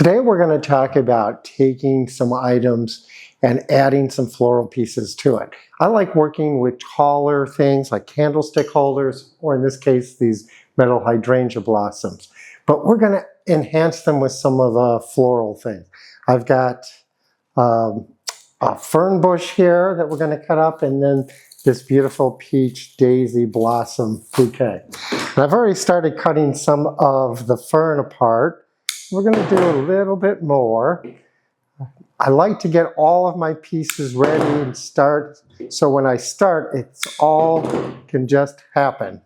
Today we're going to talk about taking some items and adding some floral pieces to it. I like working with taller things like candlestick holders, or in this case, these metal hydrangea blossoms. But we're going to enhance them with some of the floral things. I've got a fern bush here that we're going to cut up, and then this beautiful peach daisy blossom bouquet. And I've already started cutting some of the fern apart. We're going to do a little bit more. I like to get all of my pieces ready and start, so when I start, it's all can just happen.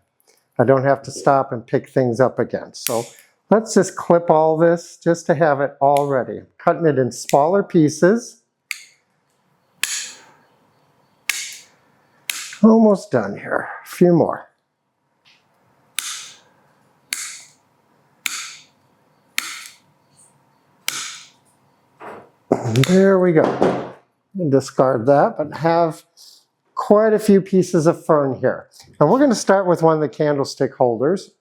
I don't have to stop and pick things up again. So let's just clip all this just to have it all ready. I'm cutting it in smaller pieces. Almost done here. A few more. There we go. Discard that, but have quite a few pieces of fern here. And we're going to start with one of the candlestick holders.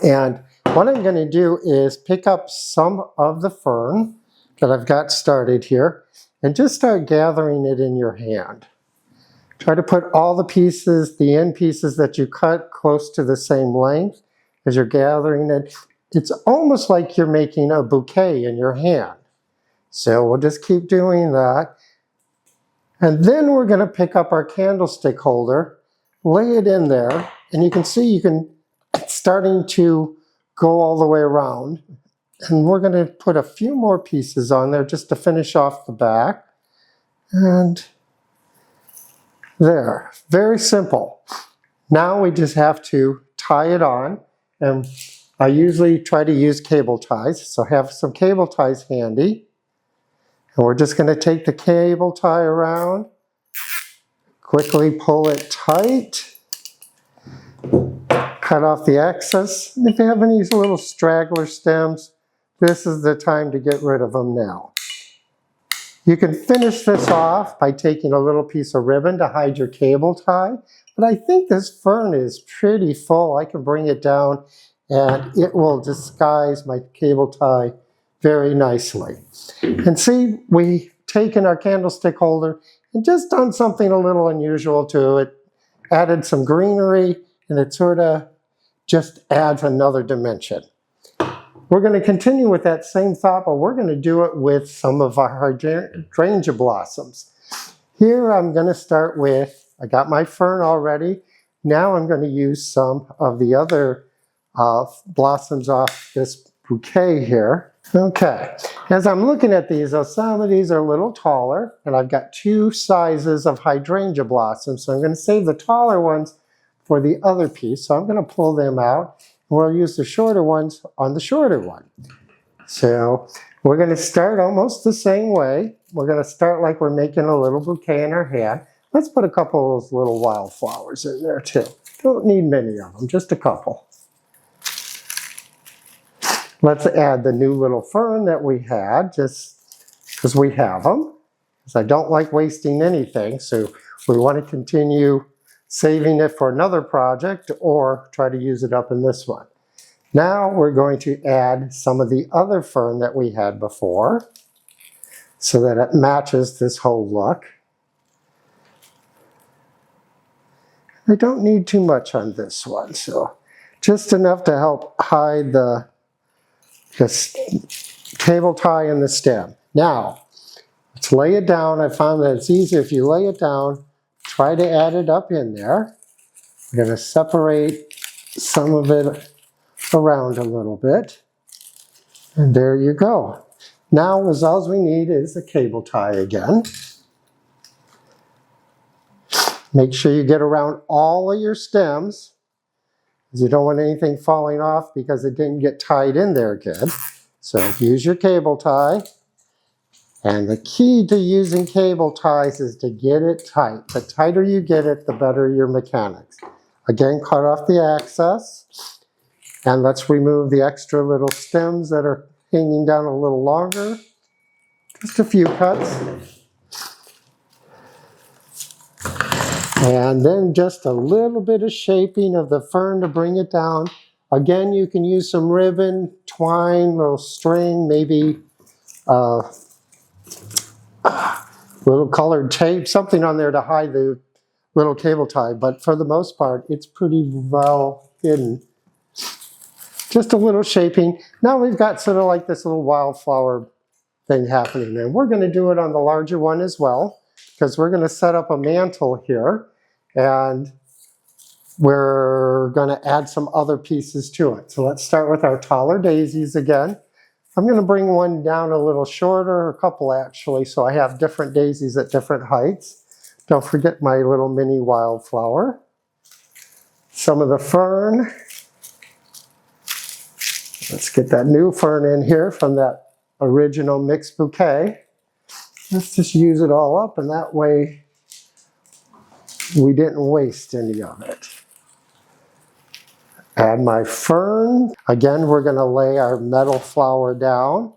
And what I'm going to do is pick up some of the fern that I've got started here and just start gathering it in your hand. Try to put all the pieces, the end pieces that you cut, close to the same length as you're gathering it. It's almost like you're making a bouquet in your hand. So we'll just keep doing that. And then we're going to pick up our candlestick holder, lay it in there, and you can see it's starting to go all the way around. And we're going to put a few more pieces on there just to finish off the back. And there, very simple. Now we just have to tie it on. And I usually try to use cable ties, so have some cable ties handy. And we're just going to take the cable tie around, quickly pull it tight, cut off the excess. And if you have any little straggler stems, this is the time to get rid of them now. You can finish this off by taking a little piece of ribbon to hide your cable tie. But I think this fern is pretty full. I can bring it down and it will disguise my cable tie very nicely. And see, we've taken our candlestick holder and just done something a little unusual to it. Added some greenery, and it sort of just adds another dimension. We're going to continue with that same thought, but we're going to do it with some of our hydrangea blossoms. Here I'm going to start with, I got my fern already. Now I'm going to use some of the other blossoms off this bouquet here. Okay, as I'm looking at these, some of these are a little taller, and I've got two sizes of hydrangea blossoms, so I'm going to save the taller ones for the other piece. So I'm going to pull them out, and we'll use the shorter ones on the shorter one. So we're going to start almost the same way. We're going to start like we're making a little bouquet in our hand. Let's put a couple of those little wildflowers in there too. Don't need many of them, just a couple. Let's add the new little fern that we had, just because we have them. Because I don't like wasting anything, so we want to continue saving it for another project or try to use it up in this one. Now we're going to add some of the other fern that we had before so that it matches this whole look. I don't need too much on this one, so just enough to help hide the cable tie and the stem. Now, let's lay it down. I found that it's easier if you lay it down, try to add it up in there. We're going to separate some of it around a little bit. And there you go. Now, all we need is a cable tie again. Make sure you get around all of your stems, because you don't want anything falling off because it didn't get tied in there good. So use your cable tie. And the key to using cable ties is to get it tight. The tighter you get it, the better your mechanics. Again, cut off the excess. And let's remove the extra little stems that are hanging down a little longer. Just a few cuts. And then just a little bit of shaping of the fern to bring it down Again, you can use some ribbon, twine, little string, maybe little colored tape, something on there to hide the little cable tie. But for the most part, it's pretty well hidden. Just a little shaping. Now we've got sort of like this little wildflower thing happening there. We're going to do it on the larger one as well, because we're going to set up a mantle here, and we're going to add some other pieces to it. So let's start with our taller daisies again. I'm going to bring one down a little shorter, a couple actually, so I have different daisies at different heights. Don't forget my little mini wildflower. Some of the fern. Let's get that new fern in here from that original mixed bouquet. Let's just use it all up, and that way we didn't waste any of it. Add my fern. Again, we're going to lay our metal flower down.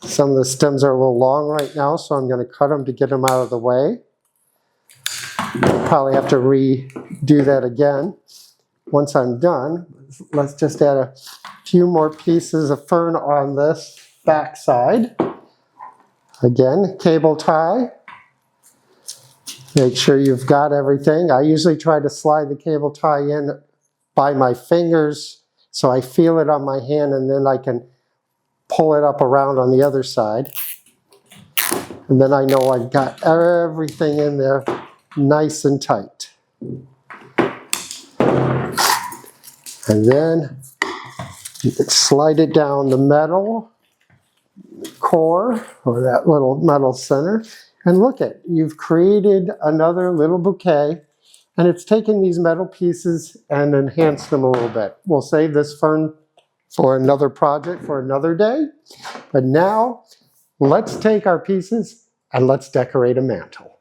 Some of the stems are a little long right now, so I'm going to cut them to get them out of the way. Probably have to redo that again. Once I'm done, let's just add a few more pieces of fern on this back side. Again, cable tie. Make sure you've got everything. I usually try to slide the cable tie in by my fingers so I feel it on my hand, and then I can pull it up around on the other side. And then I know I've got everything in there nice and tight. And then slide it down the metal core, or that little metal center, and look at, you've created another little bouquet, and it's taken these metal pieces and enhanced them a little bit. We'll save this fern for another project for another day, but now let's take our pieces and let's decorate a mantle.